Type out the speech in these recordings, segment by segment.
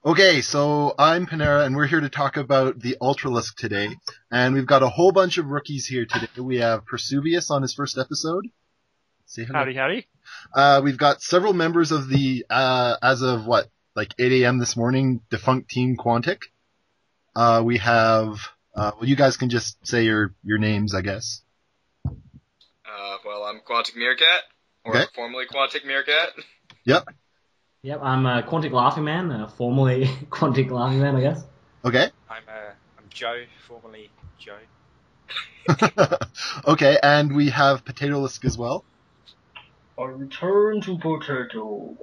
Okay, so I'm Panera, and we're here to talk about the Ultralisk today. And we've got a whole bunch of rookies here today. We have Persuvius on his first episode. Say hello. Howdy, howdy. We've got several members of the, as of like 8 a.m. this morning, defunct team Quantic. We have, well, you guys can just say your names, I guess. Well, I'm Quantic Meerkat, or Okay. formerly Quantic Meerkat. Yep. Yep, I'm Quantic Laughing Man, formerly Quantic Laughing Man, I guess. Okay. I'm Joe, formerly Joe. Okay, and we have PotatoLiSK as well. I return to Potato.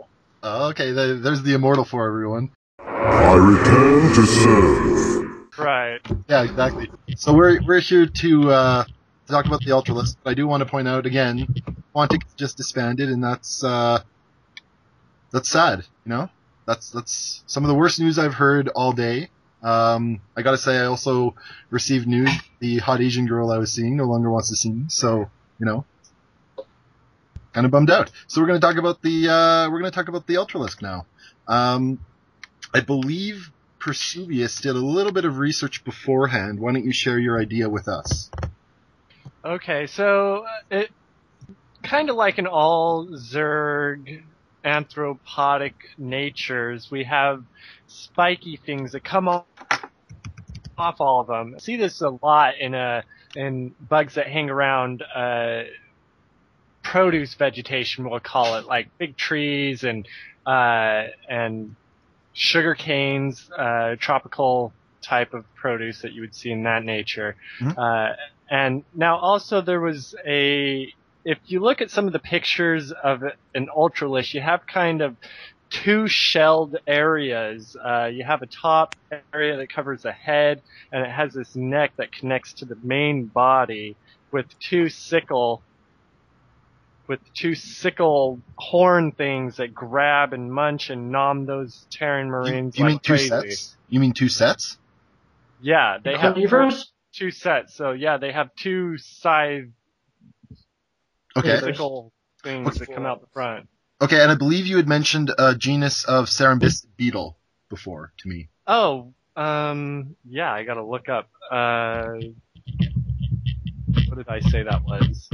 Okay, there's the immortal for everyone. I return to serve. Right. Yeah, exactly. So we're here to talk about the Ultralisk. I do want to point out again, Quantic just disbanded, and that's sad. You know, that's some of the worst news I've heard all day. I gotta say, I also received news the hot Asian girl I was seeing no longer wants to see me. So kind of bummed out. So we're gonna talk about the Ultralisk now. I believe Persuvius did a little bit of research beforehand. Why don't you share your idea with us? Okay, so it kind of like in all Zerg anthropodic natures, we have spiky things that come off all of them. I see this a lot in bugs that hang around produce vegetation, we'll call it, like big trees and sugar canes, tropical type of produce that you would see in that nature. Mm-hmm. And now also there was if you look at some of the pictures of an Ultralisk, you have kind of two shelled areas. You have a top area that covers the head, and it has this neck that connects to the main body with two sickle horn things that grab and munch and nom those Terran Marines You like mean two crazy. sets? You mean two sets? Yeah, they have Carnivorous? two sets. So yeah, they have two side Okay. sickle things that come out the front. Okay, and I believe you had mentioned a genus of Serambistic beetle before to me. Oh, yeah, I gotta look up. What did I say that was?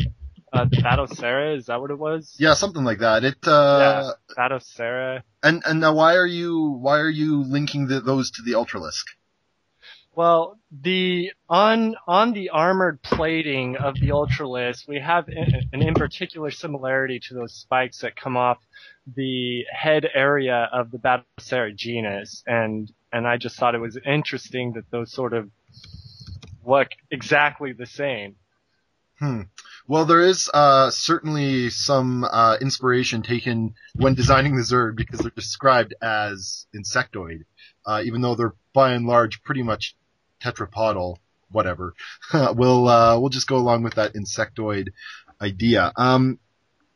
The Batocera, is that what it was? Yeah, something like that. Yeah, Batocera. And now why are you linking those to the Ultralisk? Well, on the armored plating of the Ultralisk, we have an in particular similarity to those spikes that come off the head area of the Batocera genus, and I just thought it was interesting that those sort of look exactly the same. Well, there is certainly some inspiration taken when designing the Zerg because they're described as insectoid, even though they're by and large pretty much tetrapodal, whatever. We'll just go along with that insectoid idea.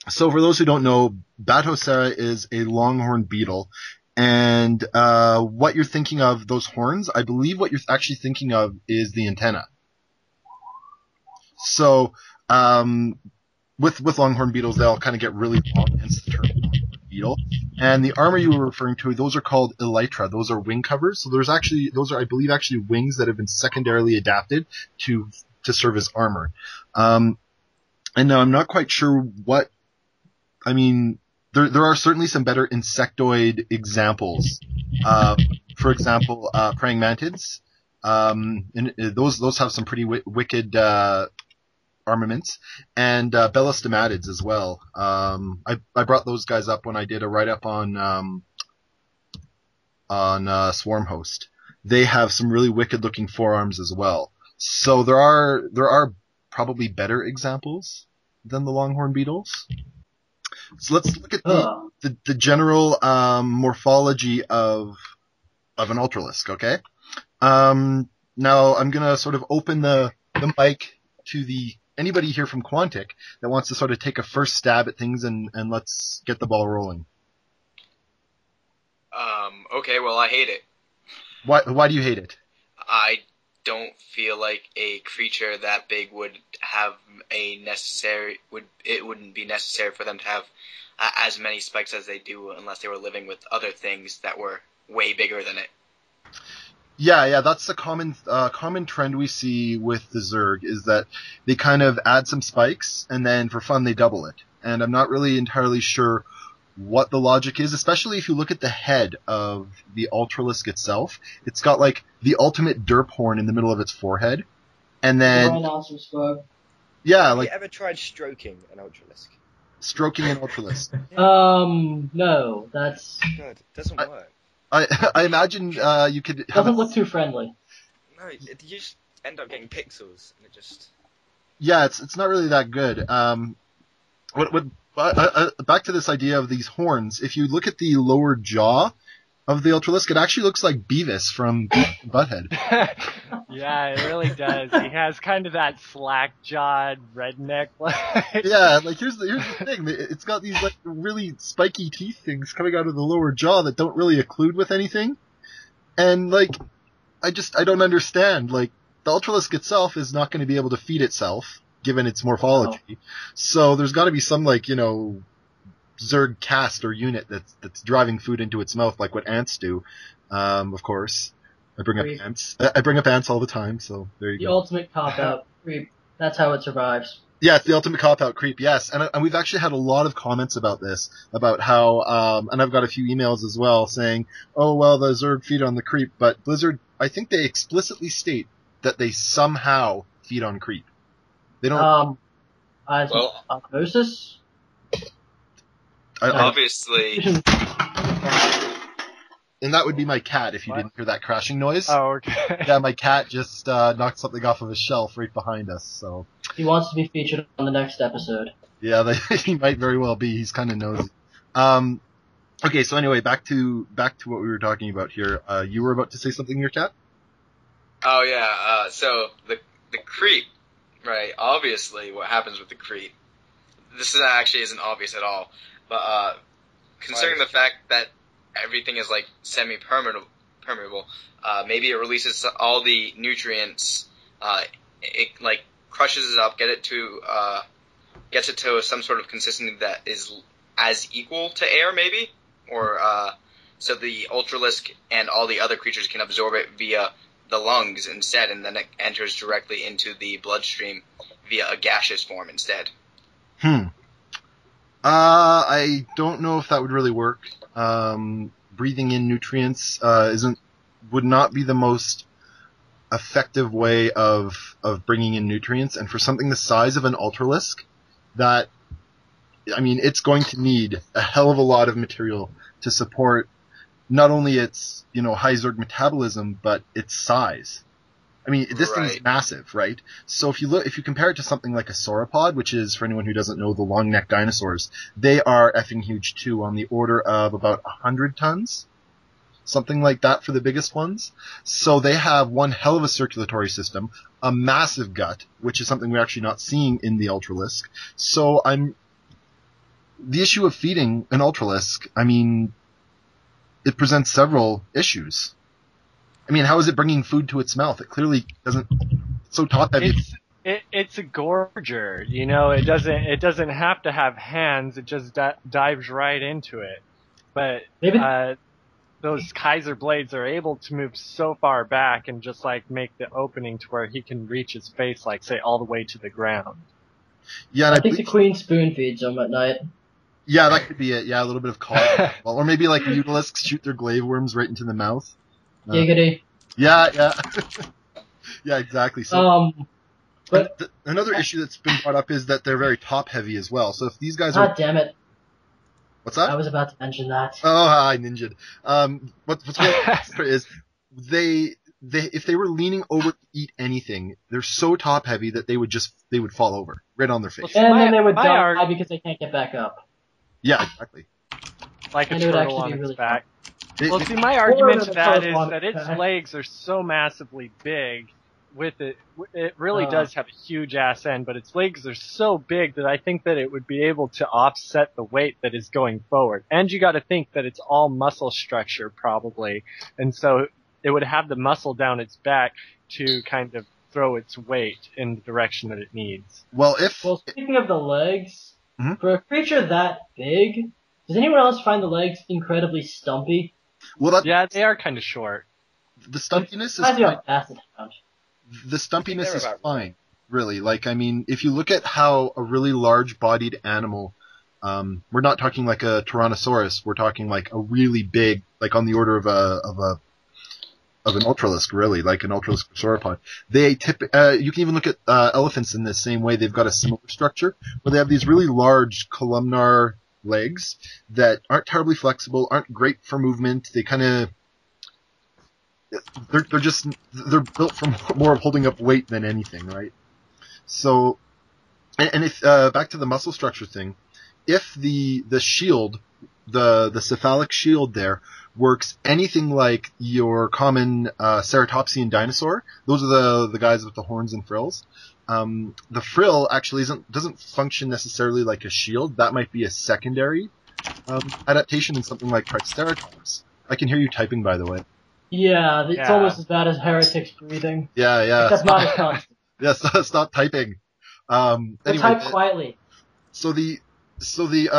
So for those who don't know, Batocera is a longhorn beetle, and what you're thinking of, those horns, I believe what you're actually thinking of is the antenna. So with longhorn beetles, they'll kind of get really long, hence the term beetle. And the armor you were referring to, those are called elytra. Those are wing covers. So those are, I believe, actually wings that have been secondarily adapted to serve as armor. And now I'm not quite sure there are certainly some better insectoid examples. For example, praying mantids. And those have some pretty wicked, armaments, and bellastomatids as well. I brought those guys up when I did a write-up on Swarmhost. They have some really wicked-looking forearms as well. So there are probably better examples than the longhorn beetles. So let's look at the general morphology of an Ultralisk. Okay. Now I'm gonna sort of open the mic to anybody here from Quantic that wants to sort of take a first stab at things, and let's get the ball rolling. Okay, well, I hate it. Why do you hate it? I don't feel like a creature that big would have it wouldn't be necessary for them to have as many spikes as they do unless they were living with other things that were way bigger than it. Yeah, that's the common trend we see with the Zerg, is that they kind of add some spikes, and then for fun they double it. And I'm not really entirely sure what the logic is, especially if you look at the head of the Ultralisk itself. It's got like the ultimate derp horn in the middle of its forehead, and then Rhinoceros bug. yeah, Have like you ever tried stroking an Ultralisk? stroking an Ultralisk. No, that's God, it doesn't work. I imagine you could have doesn't look too friendly. No, you just end up getting pixels, and it just... yeah, it's not really that good. Back to this idea of these horns. If you look at the lower jaw of the Ultralisk, it actually looks like Beavis from Butthead. Yeah, it really does. He has kind of that slack-jawed redneck look. Yeah, like here's the thing. It's got these like really spiky teeth things coming out of the lower jaw that don't really occlude with anything. And like, I don't understand. Like, the Ultralisk itself is not going to be able to feed itself, given its morphology. Oh. So there's got to be some like, Zerg caste or unit that's driving food into its mouth like what ants do. Of course. I bring up ants. I bring up ants all the time, so there you go. The ultimate cop-out creep. That's how it survives. Yeah, it's the ultimate cop-out creep, yes. And we've actually had a lot of comments about this, about how, and I've got a few emails as well saying, oh, well, the Zerg feed on the creep, but Blizzard, I think they explicitly state that they somehow feed on creep. They don't... Osmosis? Obviously... And that would be my cat if you didn't hear that crashing noise. Oh, okay. Yeah, my cat just knocked something off of a shelf right behind us, so... He wants to be featured on the next episode. Yeah, he might very well be. He's kind of nosy. Okay, so anyway, back to what we were talking about here. You were about to say something, your cat? Oh, yeah, so the creep, right, obviously what happens with the creep, this isn't obvious at all, but considering the fact that everything is like semi-permeable, maybe it releases all the nutrients, it like crushes it up, gets it to some sort of consistency that is as equal to air, maybe, or so the Ultralisk and all the other creatures can absorb it via the lungs instead, and then it enters directly into the bloodstream via a gaseous form instead. I don't know if that would really work. Breathing in nutrients would not be the most effective way of bringing in nutrients, and for something the size of an Ultralisk, it's going to need a hell of a lot of material to support not only its, high Zerg metabolism, but its size. This thing's massive, right? So if you compare it to something like a sauropod, which is, for anyone who doesn't know, the long-necked dinosaurs, they are effing huge too, on the order of about 100 tons. Something like that for the biggest ones. So they have one hell of a circulatory system, a massive gut, which is something we're actually not seeing in the Ultralisk. So the issue of feeding an Ultralisk, it presents several issues. How is it bringing food to its mouth? It clearly doesn't. It's so top heavy. It's a gorger. It doesn't have to have hands. It just dives right into it. But those Kaiser blades are able to move so far back and just like make the opening to where he can reach his face, like say all the way to the ground. Yeah, I think the Queen spoon feeds him at night. Yeah, that could be it. Yeah, a little bit of colic. Or maybe like Mutalisks shoot their glaive worms right into the mouth. Giggity. Yeah. Yeah, exactly. So, but another issue that's been brought up is that they're very top heavy as well. So if these guys God damn it. What's that? I was about to mention that. Oh, I ninja'd. What's really is if they were leaning over to eat anything, they're so top heavy that they would fall over right on their face. And then they would die because they can't get back up. Yeah, exactly. Like a turtle on its back. Well, see, my argument to that is that its legs are so massively big with it. It really does have a huge ass end, but its legs are so big that I think that it would be able to offset the weight that is going forward. And you gotta think that it's all muscle structure, probably. And so it would have the muscle down its back to kind of throw its weight in the direction that it needs. Well, speaking of the legs, for a creature that big, does anyone else find the legs incredibly stumpy? Well, Yeah, they are kind of short. the stumpiness is Reminds me fine. of Basset Hound. The stumpiness they're is about fine, really. Like, I mean, if you look at how a really large-bodied animal, we're not talking like a Tyrannosaurus. We're talking like a really big, like on the order of an Ultralisk, really, like an Ultralisk sauropod. You can even look at elephants in the same way. They've got a similar structure, where they have these really large columnar legs that aren't terribly flexible, aren't great for movement. They kind of they're built for more of holding up weight than anything, right? So, and if back to the muscle structure thing, if the shield, the cephalic shield there works anything like your common ceratopsian dinosaur, those are the guys with the horns and frills. The frill actually doesn't function necessarily like a shield. That might be a secondary adaptation in something like Triceratops. I can hear you typing, by the way. Yeah, it's almost as bad as heretics breathing. Yeah. Except not as constant. Yeah, stop typing. But Anyway, type quietly. So the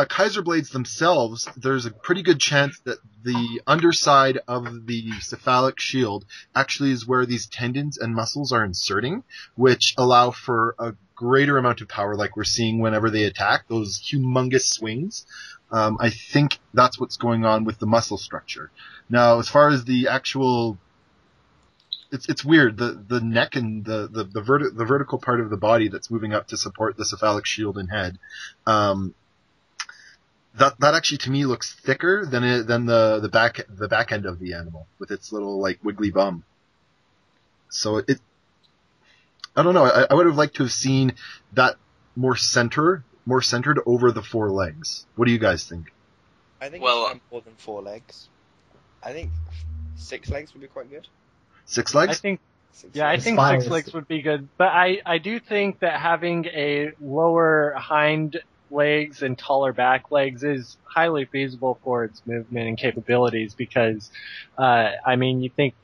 Kaiser blades themselves, there's a pretty good chance that the underside of the cephalic shield actually is where these tendons and muscles are inserting, which allow for a greater amount of power, like we're seeing whenever they attack, those humongous swings. I think that's what's going on with the muscle structure. Now, as far as the actual, it's weird. The neck and the vertical part of the body that's moving up to support the cephalic shield and head, that actually to me looks thicker than the back end of the animal with its little like wiggly bum. So I don't know. I would have liked to have seen that more centered over the four legs. What do you guys think? I think Well, it's more than 4 legs. I think 6 legs would be quite good. 6 legs? I think 6 I legs. think Spines. 6 legs would be good, but I do think that having a lower hind legs and taller back legs is highly feasible for its movement and capabilities because, I mean, you think,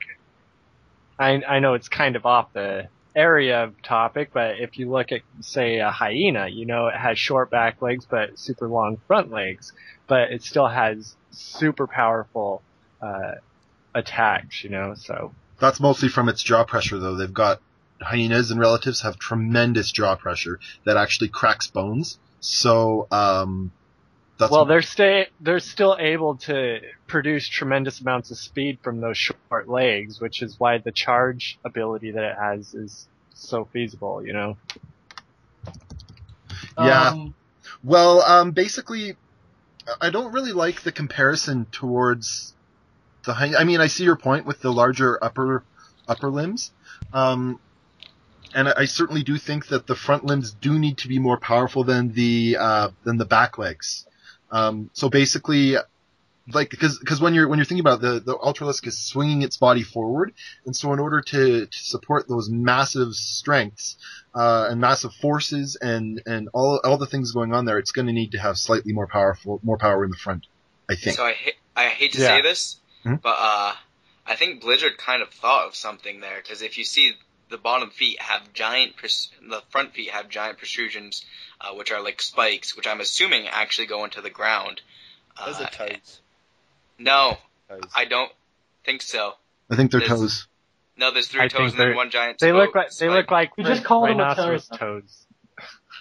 I know it's kind of off the area of topic, but if you look at, say, a hyena, you know, it has short back legs but super long front legs, but it still has super powerful, attacks, you know, so. That's mostly from its jaw pressure, though. They've got hyenas and relatives have tremendous jaw pressure that actually cracks bones. So, they're still able to produce tremendous amounts of speed from those short legs, which is why the charge ability that it has is so feasible, you know? Yeah. Well, basically, I don't really like the comparison towards the hyena. I mean, I see your point with the larger upper limbs. And I certainly do think that the front limbs do need to be more powerful than the back legs. So basically, like, because when you're thinking about the Ultralisk is swinging its body forward, and so in order to support those massive strengths, and massive forces and all the things going on there, it's going to need to have slightly more power in the front, I think. So I hate to say this, but I think Blizzard kind of thought of something there, because if you see the bottom feet have the front feet have giant protrusions, which are like spikes, which I'm assuming actually go into the ground. Those are toes. No, Toes. I don't think so. I think they're toes. No, there's 3 toes and then one giant They toe look like spike. You just call them a rhinoceros toe. toes.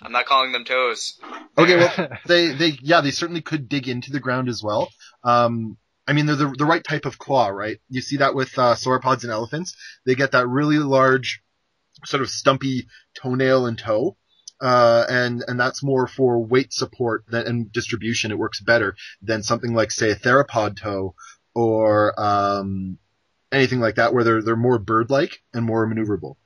I'm not calling them toes. Okay, well, they certainly could dig into the ground as well. I mean, they're the right type of claw, right? You see that with sauropods and elephants. They get that really large, sort of stumpy toenail and toe, and that's more for weight support and distribution. It works better than something like, say, a theropod toe or anything like that, where they're more bird-like and more maneuverable.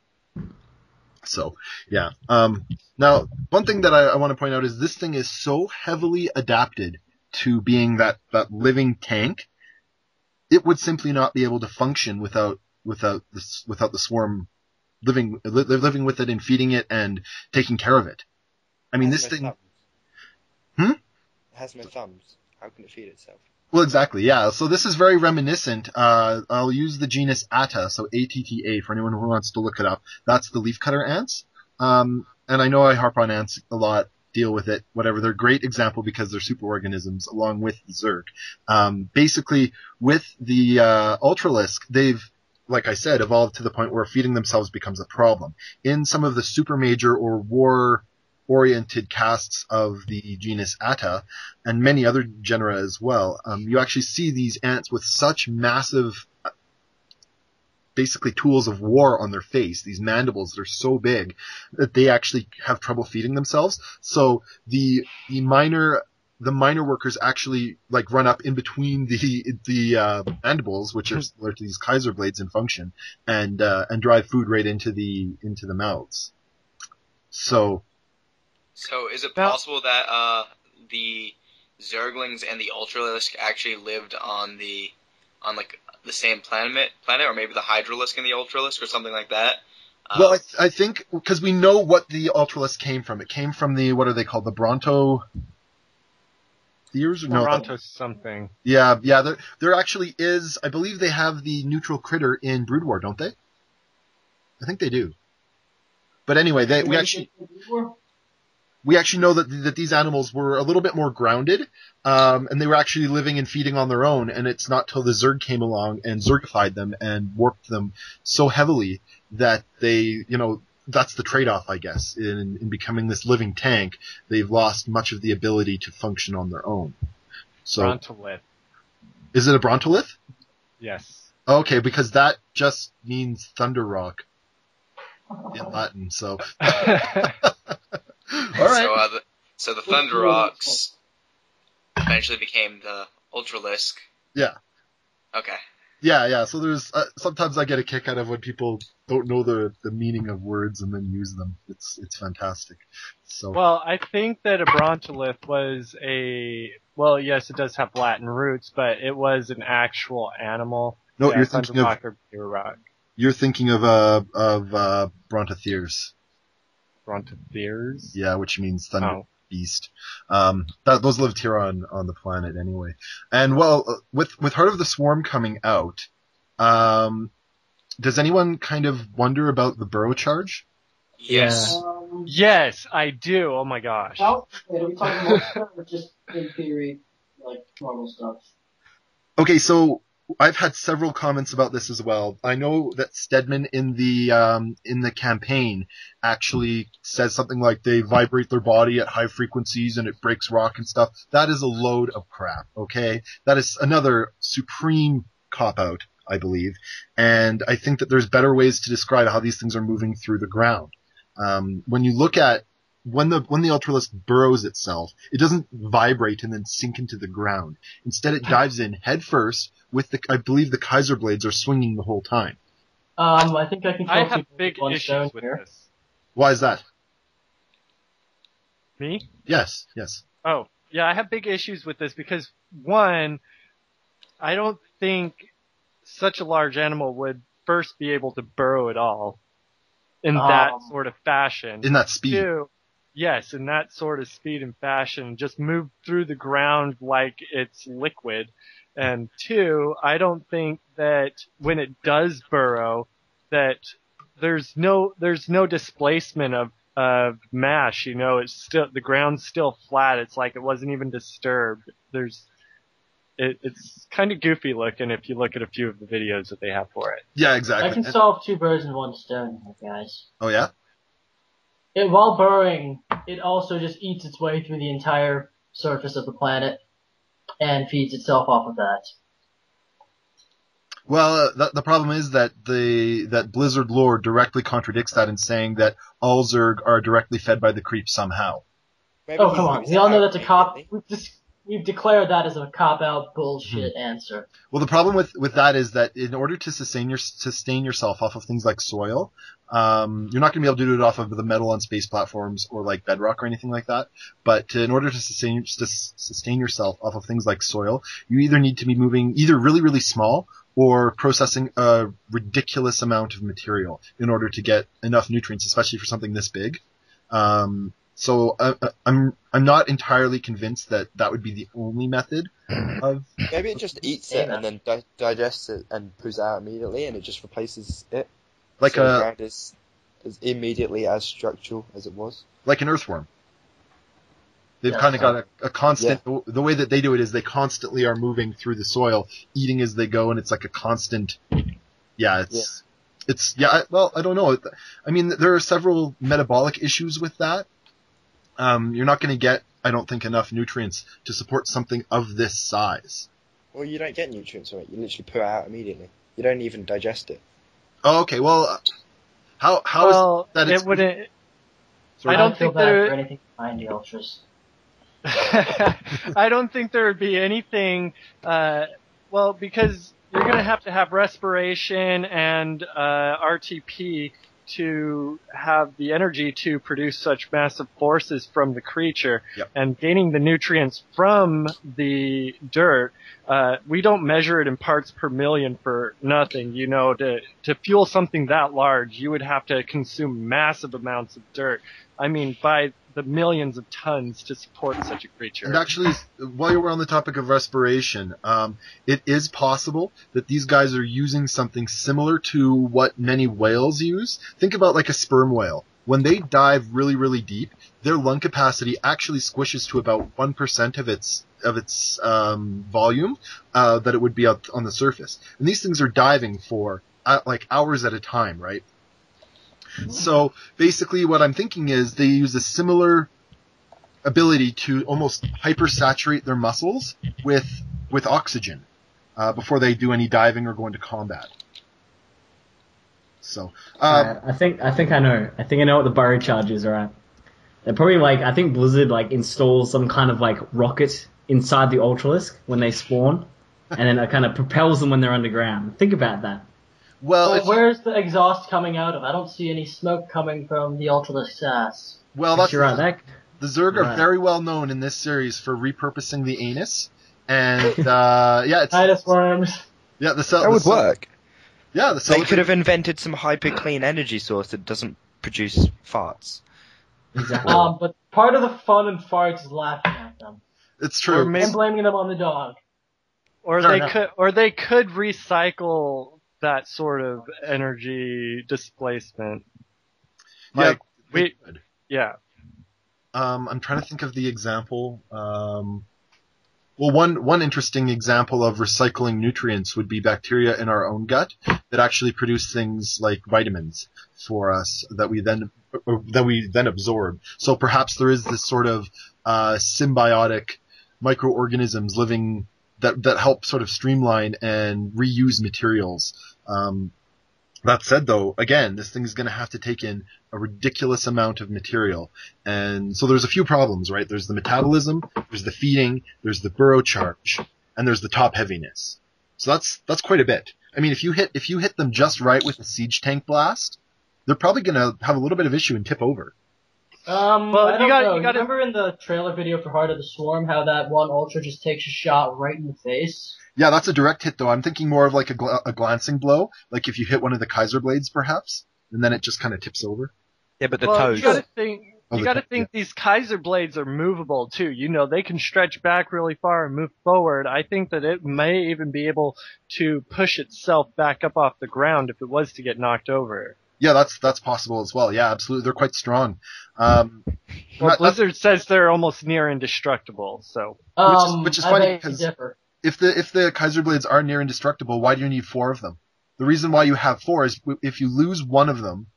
So, yeah. Now, one thing that I want to point out is this thing is so heavily adapted to being that living tank. It would simply not be able to function without the swarm living with it and feeding it and taking care of it. I mean, this thing. It has no thumbs. How can it feed itself? Well, exactly, yeah. So this is very reminiscent. I'll use the genus Atta, so ATTA, for anyone who wants to look it up. That's the leafcutter ants. And I know I harp on ants a lot deal with it, whatever. They're a great example because they're superorganisms along with the Zerg. Basically, with the Ultralisk, they've, like I said, evolved to the point where feeding themselves becomes a problem. In some of the super major or war-oriented castes of the genus Atta, and many other genera as well, you actually see these ants with such massive, basically tools of war on their face, these mandibles that are so big that they actually have trouble feeding themselves. So the minor workers actually like run up in between the mandibles, which are similar to these Kaiser blades in function, and drive food right into the mouths. So is it possible that the Zerglings and the Ultralisk actually lived on the same planet, or maybe the Hydralisk and the Ultralisk, or something like that? Well, I think because we know what the Ultralisk came from. It came from the, what are they called, the Bronto Theers? No, Bronto something. Yeah. There actually is. I believe they have the neutral critter in Brood War, don't they? I think they do. But anyway, we actually know that these animals were a little bit more grounded, and they were actually living and feeding on their own, and it's not till the Zerg came along and Zergified them and warped them so heavily that they, that's the trade-off, I guess. In becoming this living tank, they've lost much of the ability to function on their own. So, Brontolith. Is it a Brontolith? Yes. Okay, because that just means Thunder Rock in Latin, so... All right. So the Thunder Rocks eventually became the Ultralisk. Yeah. Okay. Yeah. So there's sometimes I get a kick out of when people don't know the meaning of words and then use them. It's fantastic. So. Well, I think that a Brontolith was yes, it does have Latin roots, but it was an actual animal. No, yeah, you're thinking of rock. You're thinking of Brontotheres. Brontotheres? Yeah, which means thunder beast. Those lived here on the planet anyway. And well, with Heart of the Swarm coming out, does anyone kind of wonder about the burrow charge? Yes. Yes, I do. Oh my gosh. Are we talking about stuff or just in theory, like normal stuff? Okay, so I've had several comments about this as well. I know that Stedman in the campaign actually says something like they vibrate their body at high frequencies and it breaks rock and stuff. That is a load of crap, okay? That is another supreme cop-out, I believe. And I think that there's better ways to describe how these things are moving through the ground. When you look at when the Ultralisk burrows itself, it doesn't vibrate and then sink into the ground. Instead, it dives in head first with I believe the Kaiser blades are swinging the whole time. I think I can. I have big issues with this. Why is that? Me? Yes. Oh, yeah, I have big issues with this because, one, I don't think such a large animal would first be able to burrow at all in that sort of fashion. In that speed. Two, yes, in that sort of speed and fashion, just move through the ground like it's liquid. And two, I don't think that when it does burrow, that there's no displacement of mass. It's still, the ground's still flat. It's like it wasn't even disturbed. It's kind of goofy looking if you look at a few of the videos that they have for it. Yeah, exactly. I can solve two birds in one stone here, guys. Oh yeah? While burrowing, it also just eats its way through the entire surface of the planet and feeds itself off of that. Well, the problem is that that Blizzard lore directly contradicts that in saying that all Zerg are directly fed by the creep somehow. Maybe Oh, come on. We all know that's a cop. immediately. We've declared that as a cop-out bullshit answer. Well, the problem with that is that in order to sustain yourself off of things like soil, you're not going to be able to do it off of the metal on space platforms or like bedrock or anything like that. But in order to sustain yourself off of things like soil, you either need to be moving either really, really small or processing a ridiculous amount of material in order to get enough nutrients, especially for something this big. So I'm not entirely convinced that would be the only method of. Maybe it just eats it and then digests it and poos it out immediately, and it just replaces it. Like so the ground is immediately as structural as it was. Like an earthworm. They've Yes. kind of got a constant. The way that they do it is they constantly are moving through the soil, eating as they go, and it's like a constant. Yeah, well, I don't know. I mean, there are several metabolic issues with that. You're not going to get, I don't think, enough nutrients to support something of this size. Well, you don't get nutrients from it. You literally put it out immediately. You don't even digest it. Oh, okay. Well, how Well, is that? it wouldn't. Sorry. I don't feel think bad there- for anything behind the ultras. I don't think there would be anything, well, because you're going to have respiration and RTP to have the energy to produce such massive forces from the creature. Yep. And gaining the nutrients from the dirt, we don't measure it in parts per million for nothing. You know, to fuel something that large, you would have to consume massive amounts of dirt. I mean, by the millions of tons to support such a creature. And actually, while you were on the topic of respiration, it is possible that these guys are using something similar to what many whales use. Think about like a sperm whale. When they dive really, really deep, their lung capacity actually squishes to about 1% of its volume that it would be up on the surface. And these things are diving for like hours at a time, right? So basically what I'm thinking is they use a similar ability to almost hypersaturate their muscles with oxygen before they do any diving or go into combat. So I think I know. I think I know what the burrow charge is, alright? They're probably like, I think Blizzard like installs some kind of like rocket inside the Ultralisk when they spawn, and then it kind of propels them when they're underground. Think about that. well, Where's the exhaust coming out of? I don't see any smoke coming from the Ultralisk's ass. that's You're right. That the Zerg are Right. very well known in this series for repurposing the anus, and it's Titus worms. the cell That would work. Yeah, the cell They could have invented some hyper clean energy source that doesn't produce farts. exactly. But part of the fun and farts is laughing at them It's true. Or maybe- and blaming them on the dog. Or Fair they enough. could recycle that sort of energy displacement. Yeah, Like they we, could. yeah. I'm trying to think of the example. Well, one interesting example of recycling nutrients would be bacteria in our own gut that actually produce things like vitamins for us that we then absorb. So perhaps there is this sort of symbiotic microorganisms living that help sort of streamline and reuse materials. That said, though, again, this thing is going to have to take in a ridiculous amount of material. And so there's a few problems, right? There's the metabolism, there's the feeding, there's the burrow charge, and there's the top heaviness. So that's quite a bit. I mean, if you hit them just right with a siege tank blast, they're probably going to have a little bit of issue and tip over. Well, I you don't gotta- know. you gotta- Remember in the trailer video for Heart of the Swarm how that one Ultra just takes a shot right in the face? Yeah, that's a direct hit, though. I'm thinking more of like a glancing blow, like if you hit one of the Kaiser blades, perhaps, and then it just kind of tips over. Yeah, but the Well, toes. you gotta think. Oh, You the gotta toe- think these Kaiser blades are movable too. You know, they can stretch back really far and move forward. I think that it may even be able to push itself back up off the ground if it was to get knocked over. Yeah, that's possible as well. Yeah, absolutely. They're quite strong. Well, That's- Blizzard says they're almost near indestructible, so. Which is I funny beg to because- differ. If the Kaiser blades are near indestructible, why do you need 4 of them? The reason why you have 4 is if you lose one of them,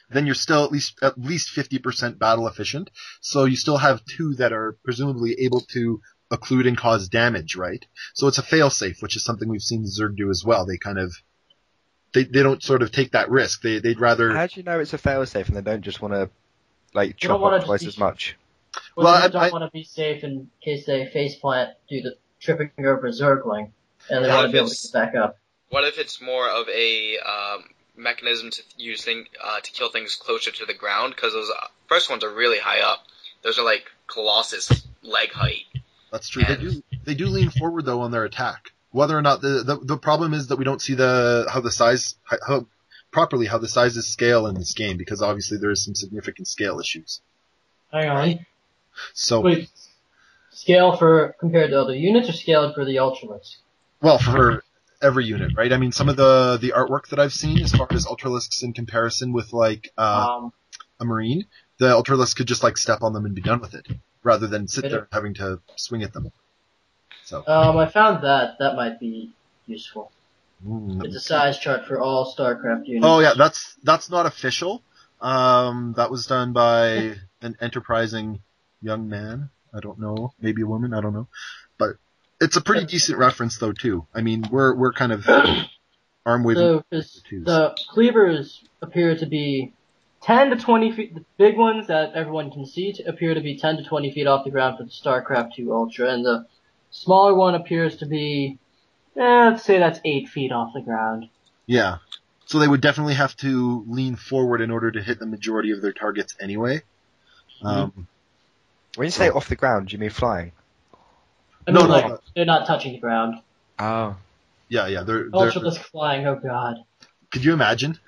then you're still at least 50% battle efficient. So you still have 2 that are presumably able to occlude and cause damage, right? So it's a failsafe, which is something we've seen Zerg do as well. They kind of they don't sort of take that risk. They'd rather. How do you know it's a failsafe and they don't just want to like You don't chop wanna up twice just as much? Well, Well, they just I- don't want to be safe in case they faceplant due to tripping over a Zergling, and they What want to if be able to it's- get back up. What if it's more of a mechanism to use to kill things closer to the ground? Because those first ones are really high up. Those are like Colossus leg height. That's true. They do lean forward though on their attack. Whether or not the problem is that we don't see how the sizes scale in this game, because obviously there is some significant scale issues. Hang on. So Wait, scale compared to other units, or scaled for the Ultralisk? well, for every unit, right? I mean, some of the artwork that I've seen as far as Ultralisks in comparison with like a Marine, the Ultralisk could just like step on them and be done with it. rather than sit there having to swing at them. So. I found that might be useful. It's a size chart for all Starcraft units. Oh yeah, that's not official. That was done by an enterprising young man. I don't know, maybe a woman. I don't know, but it's a pretty decent reference though too. I mean, we're kind of arm waving. So the cleavers appear to be 10 to 20 feet. The big ones that everyone can see appear to be 10 to 20 feet off the ground for the Starcraft 2 Ultra, and the smaller one appears to be, let's say that's 8 feet off the ground. Yeah. So they would definitely have to lean forward in order to hit the majority of their targets anyway. When you say off the ground, do you mean flying? I mean, like, they're not touching the ground. Oh. Yeah, they're Ultralisk flying, oh god. Could you imagine?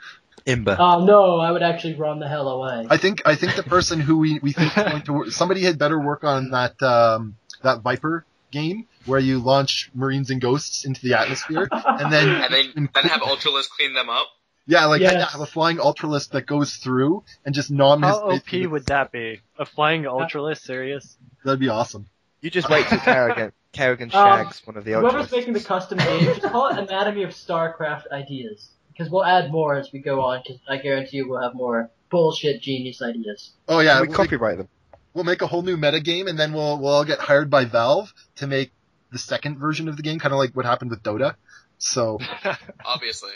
Imber. Oh no, I would actually run the hell away. I think the person who we think is going to work, somebody had better work on that Viper game where you launch Marines and Ghosts into the atmosphere and then have Ultralisk clean them up. Yeah, like have a flying Ultralisk that goes through and just nom his. How OP would that be? A flying Ultralisk, serious? That'd be awesome. You just wait till Kerrigan shags one of the Ultralisks. Whoever's making the custom game, just call it Anatomy of Starcraft Ideas. Because we'll add more as we go on, because I guarantee you we'll have more bullshit genius ideas. Oh yeah, we copyright them. We'll make a whole new meta game, and then we'll all get hired by Valve to make the second version of the game, kind of like what happened with Dota. So obviously.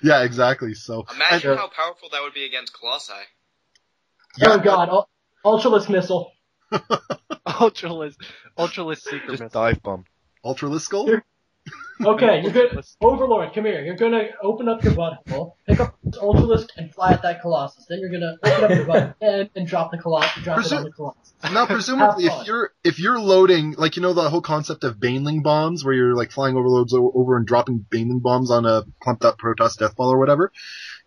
Yeah, exactly. So imagine how powerful that would be against Colossi. Yeah, oh god, Ultralisk missile. Ultralisk secret missile. Just dive bomb. Ultralisk. Okay, you're good. Overlord, come here. You're gonna open up your butthole, pick up this Ultralisk, and fly at that Colossus. Then you're gonna open up your butt and drop the Colossus. Drop it on the Colossus. Now, presumably, if you're loading, like, you know, the whole concept of baneling bombs, where you're like flying overlords over and dropping baneling bombs on a clumped up Protoss death ball or whatever.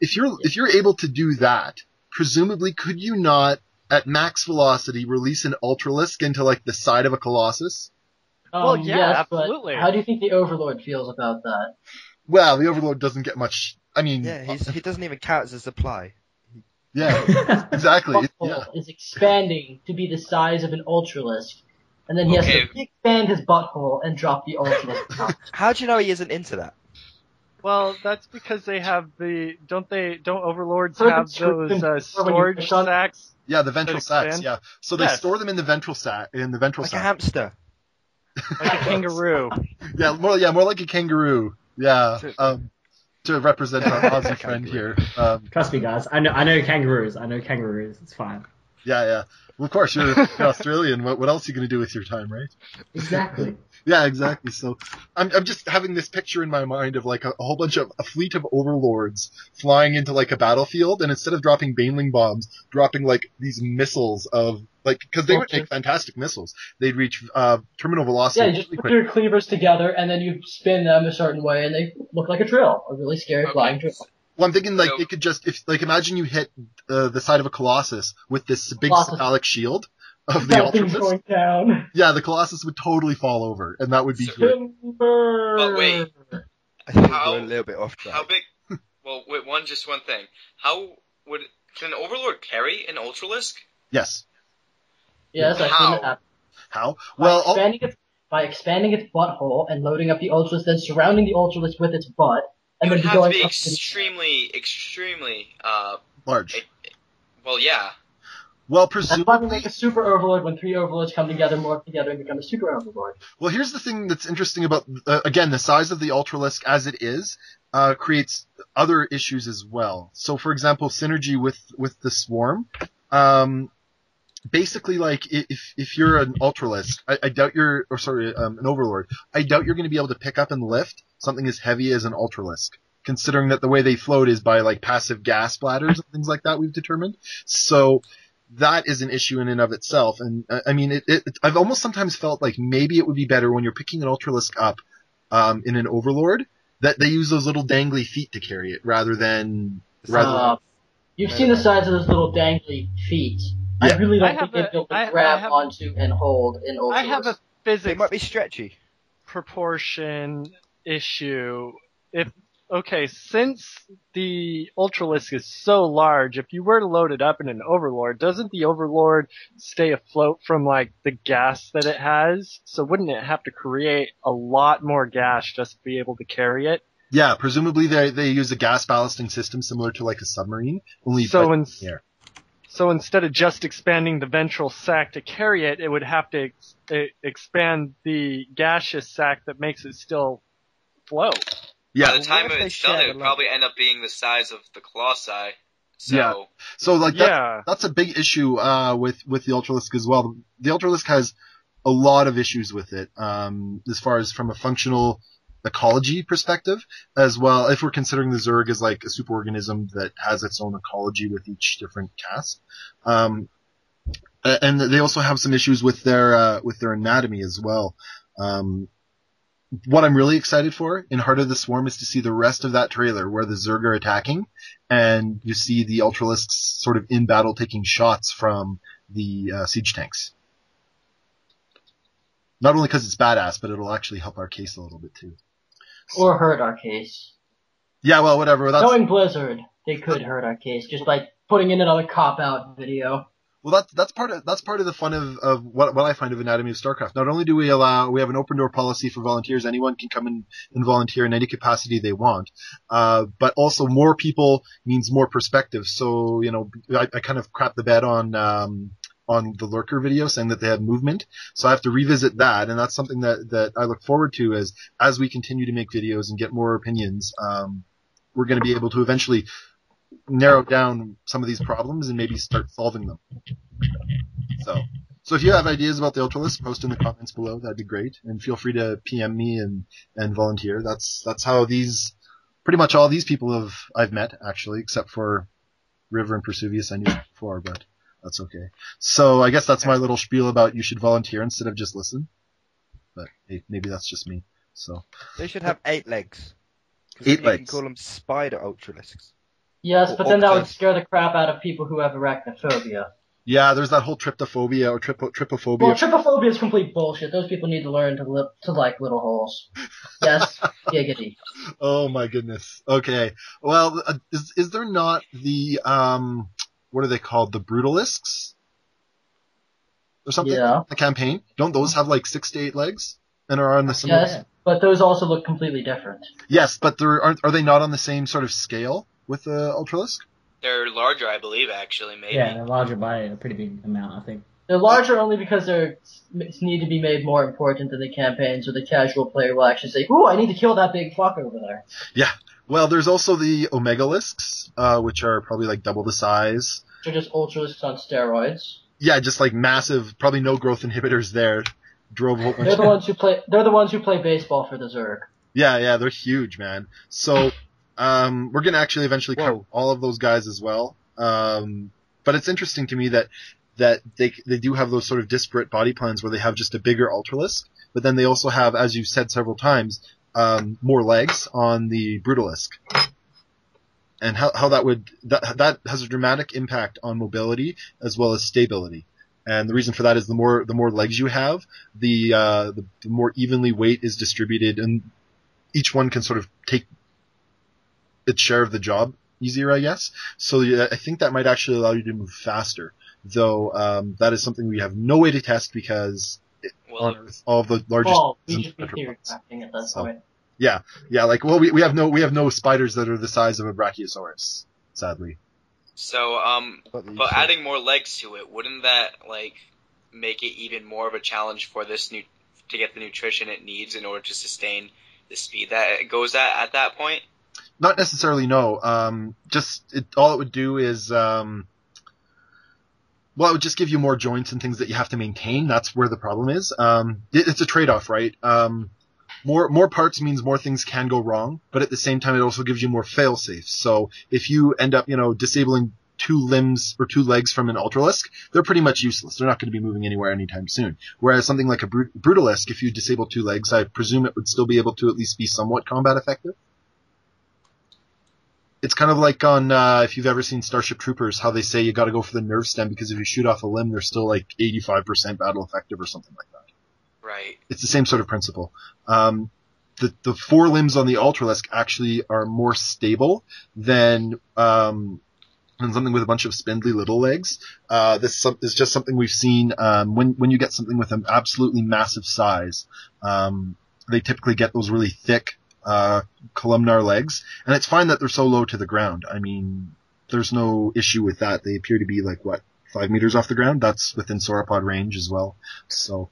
If you're able to do that, presumably, could you not at max velocity release an Ultralisk into like the side of a Colossus? Well, yeah, yes, absolutely. But how do you think the Overlord feels about that? Well, the Overlord doesn't get much. I mean, yeah, he doesn't even count as a supply. Yeah, exactly. Butthole is expanding to be the size of an Ultralisk, and then he has to expand his butthole and drop the Ultralisk out. How do you know he isn't into that? Well, that's because they have don't Overlords have those storage sacks? Yeah, the ventral sacks. Yeah, so they store them in the ventral sack. Like a hamster. Like a kangaroo. more like a kangaroo. Yeah, to represent our Aussie friend here. Trust me, guys. I know kangaroos. It's fine. Yeah. Well, of course, you're Australian. What else are you going to do with your time, right? Exactly. Yeah, exactly. So I'm just having this picture in my mind of like a whole bunch of a fleet of overlords flying into like a battlefield, and instead of dropping baneling bombs, dropping like these missiles of like, because they would make fantastic missiles. They'd reach terminal velocity. Yeah, you just put your cleavers together, and then you spin them a certain way, and they look like a drill, a really scary flying drill. Well, I'm thinking like they could just imagine you hit the side of a Colossus with this big cephalic shield of the Ultralis. Going down. Yeah, the Colossus would totally fall over, and that would be great. But wait, I think we're a little bit off track. How big? Well, wait, one thing. Can an Overlord carry an Ultralisk? Yes. Yes, I think that. How? Well, by expanding its butthole and loading up the Ultralisk, then surrounding the Ultralisk with its butt. It would have to be extremely large. Well, yeah. Well, presumably... That's why we make a super overlord when 3 overlords come together, morph together, and become a super overlord. Well, here's the thing that's interesting about, again, the size of the Ultralisk as it is, creates other issues as well. So, for example, synergy with the Swarm. Basically, like, if you're an Ultralisk, I doubt an Overlord, I doubt you're going to be able to pick up and lift something as heavy as an Ultralisk, considering that the way they float is by, like, passive gas bladders and things like that we've determined. So, that is an issue in and of itself. And, I mean, I've almost sometimes felt like maybe it would be better when you're picking an Ultralisk up, in an Overlord, that they use those little dangly feet to carry it, rather than... You've seen the size of those little dangly feet. Yeah. I really don't think they'd be able to grab onto and hold in Ultralisk. I have a physics... They might be stretchy. ...proportion issue. Since the Ultralisk is so large, if you were to load it up in an Overlord, doesn't the Overlord stay afloat from like the gas that it has? So wouldn't it have to create a lot more gas just to be able to carry it? Yeah, presumably they use a gas ballasting system similar to like a submarine, only So, but air. So instead of just expanding the ventral sac to carry it, it would have to expand the gaseous sac that makes it still float. Yeah. By the time What if they it's done, share it the would probably end up being the size of the Colossi. So, Yeah. So like Yeah. that's a big issue with the Ultralisk as well. The Ultralisk has a lot of issues with it, as far as from a functional ecology perspective, as well, if we're considering the Zerg as like a superorganism that has its own ecology with each different caste. And they also have some issues with their anatomy as well. What I'm really excited for in Heart of the Swarm is to see the rest of that trailer where the Zerg are attacking, and you see the Ultralisks sort of in battle taking shots from the siege tanks. Not only because it's badass, but it'll actually help our case a little bit too. Or hurt our case. Yeah, well, whatever. Knowing Blizzard, they could hurt our case just by putting in another cop-out video. Well, that's part of the fun of what I find of Anatomy of Starcraft. Not only do we have an open door policy for volunteers, anyone can come in and volunteer in any capacity they want, but also more people means more perspective. So, I kind of crapped the bed on the Lurker video saying that they had movement. So I have to revisit that, and that's something that I look forward to as we continue to make videos and get more opinions. We're going to be able to eventually narrow down some of these problems and maybe start solving them. So if you have ideas about the Ultralisk, post in the comments below. That'd be great. And feel free to PM me and volunteer. That's how pretty much all these people I've met, actually, except for River and Persuvius I knew before, but that's okay. So I guess that's my little spiel about you should volunteer instead of just listen. But hey, maybe that's just me. So They should have 8 legs. 8 You legs. can call them spider Ultralisks. Yes, but then that would Octos. scare the crap out of people who have arachnophobia. Yeah, there's that whole tryptophobia or trypophobia. Well, trypophobia is complete bullshit. Those people need to learn to like little holes. Yes, giggity. Oh my goodness. Okay. Well, is there not the what are they called? The Brutalisks? Or something? Yeah. The campaign? Don't those have like 6 to 8 legs? And are on the similar? Yes, but those also look completely different. Yes, but are they not on the same sort of scale with the Ultralisk? they're larger, I believe, actually, maybe. Yeah, they're larger by a pretty big amount, I think. They're larger only because they need to be made more important in the campaign, so the casual player will actually say, "Ooh, I need to kill that big fuck over there." Yeah. Well, there's also the Omegalisks, which are probably like double the size. They're just Ultralisks on steroids. Yeah, just like massive, probably no growth inhibitors there. Drove a whole bunch They're the ones who play. They're the ones who play baseball for the Zerg. Yeah, they're huge, man. So, we're gonna actually eventually cover all of those guys as well. But it's interesting to me that they do have those sort of disparate body plans where they have just a bigger Ultralisk, but then they also have, as you've said several times, more legs on the Brutalisk. And how that has a dramatic impact on mobility as well as stability. And the reason for that is the more legs you have, the more evenly weight is distributed, and each one can sort of take its share of the job easier, I guess. So I think that might actually allow you to move faster, though that is something we have no way to test because on Earth, all of the largest. Well, we should be theory crafting at that point. Yeah, we have no spiders that are the size of a Brachiosaurus, sadly. So, but adding more legs to it, wouldn't that, make it even more of a challenge for this to get the nutrition it needs in order to sustain the speed that it goes at that point? Not necessarily, no. All it would do is, it would just give you more joints and things that you have to maintain. That's where the problem is. It's a trade-off, right? More parts means more things can go wrong, but at the same time, it also gives you more fail-safes. So if you end up, disabling 2 limbs or 2 legs from an Ultralisk, they're pretty much useless. They're not going to be moving anywhere anytime soon. Whereas something like a Brutalisk, if you disable 2 legs, I presume it would still be able to at least be somewhat combat effective. It's kind of like on, if you've ever seen Starship Troopers, how they say you gotta go for the nerve stem because if you shoot off a limb, they're still 85% battle effective or something like that. Right. It's the same sort of principle. the forelimbs on the Ultralisk actually are more stable than something with a bunch of spindly little legs. This is just something we've seen when you get something with an absolutely massive size. They typically get those really thick columnar legs, and it's fine that they're so low to the ground. I mean, there's no issue with that. They appear to be 5 meters off the ground. That's within sauropod range as well. So,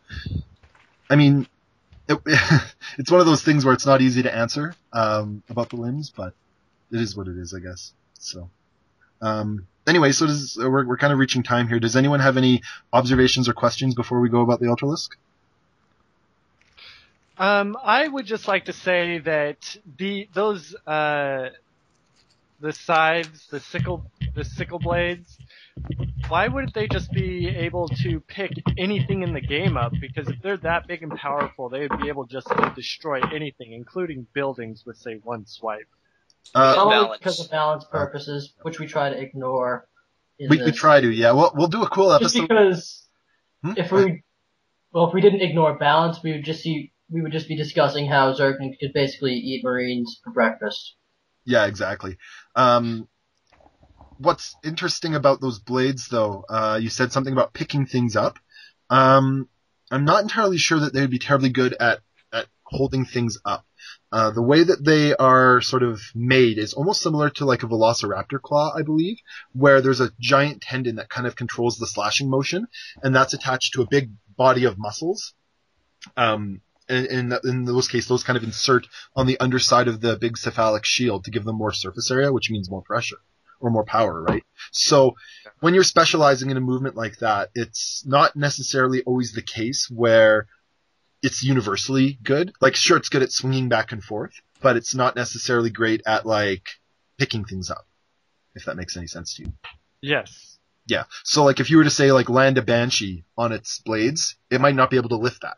I mean, it's one of those things where it's not easy to answer about the limbs, but it is what it is, I guess. So, anyway, so we're kind of reaching time here. Does anyone have any observations or questions before we go about the Ultralisk? I would just like to say that the scythes, the sickle blades, why wouldn't they just be able to pick anything in the game up? Because if they're that big and powerful, they would be able just to destroy anything, including buildings with, say, one swipe. Probably because of balance purposes, which we try to ignore. We try to, yeah. We'll do a cool episode. Just because if we didn't ignore balance, we would just be discussing how Zerglings could basically eat Marines for breakfast. Yeah, exactly. What's interesting about those blades, though, you said something about picking things up. I'm not entirely sure that they would be terribly good at holding things up. The way that they are sort of made is almost similar to like a velociraptor claw, I believe, where there's a giant tendon that kind of controls the slashing motion, and that's attached to a big body of muscles. In those cases, those kind of insert on the underside of the big cephalic shield to give them more surface area, which means more pressure or more power, right? So when you're specializing in a movement like that, it's not necessarily always the case where it's universally good. Like, sure, it's good at swinging back and forth, but it's not necessarily great at, picking things up, if that makes any sense to you. Yes. Yeah. So, if you were to say, land a Banshee on its blades, it might not be able to lift that.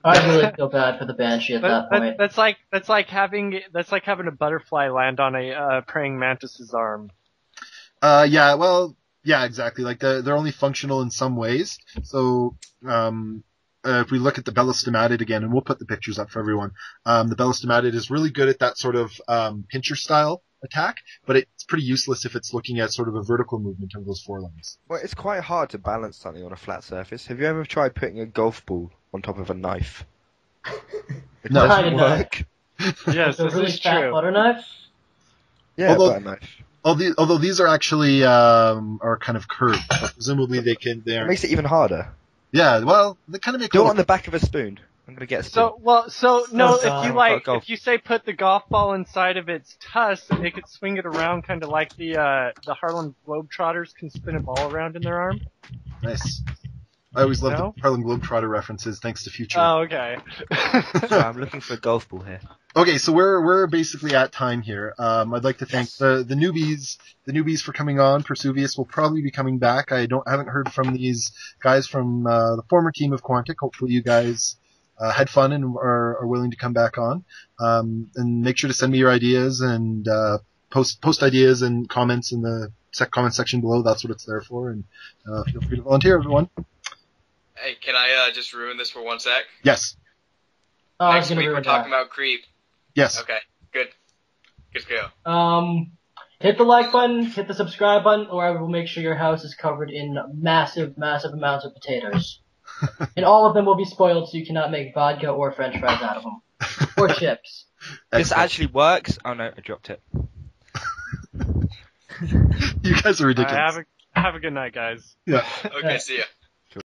I really feel bad for the Banshee at that point. That's like having a butterfly land on a praying mantis's arm. Yeah, well, yeah, exactly. They're only functional in some ways. So, if we look at the Bellostomatid again, and we'll put the pictures up for everyone, the Bellostomatid is really good at that sort of pincher style attack, but it's pretty useless if it's looking at sort of a vertical movement of those forelimbs. Well, it's quite hard to balance something on a flat surface. Have you ever tried putting a golf ball on top of a knife? It No. doesn't work. Yes, a this really is fat true. butter knife? Yeah, butter knife. Although these are actually are kind of curved, but presumably It makes it even harder. Yeah, well, they kind of make Do it on the back of a spoon. I'm gonna get a spoon. If you say put the golf ball inside of its tusk, they could swing it around kind of like the Harlem Globetrotters can spin a ball around in their arm. Nice. I always love the Harlem Globetrotter references, thanks to Future. Oh, okay. So I'm looking for a golf ball here. Okay, so we're basically at time here. I'd like to thank the newbies for coming on. Persuvius will probably be coming back. I haven't heard from these guys from the former team of Quantic. Hopefully you guys had fun and are willing to come back on. And make sure to send me your ideas and post ideas and comments in the comment section below. That's what it's there for. And feel free to volunteer, everyone. Hey, can I just ruin this for 1 sec? Yes. Next week we're talking about creep. Yes. Okay, good. Good to go. Hit the like button, hit the subscribe button, or I will make sure your house is covered in massive, massive amounts of potatoes. And all of them will be spoiled so you cannot make vodka or french fries out of them. Or chips. This actually works. Oh no, I dropped it. You guys are ridiculous. Have a good night, guys. Yeah. Okay, see ya.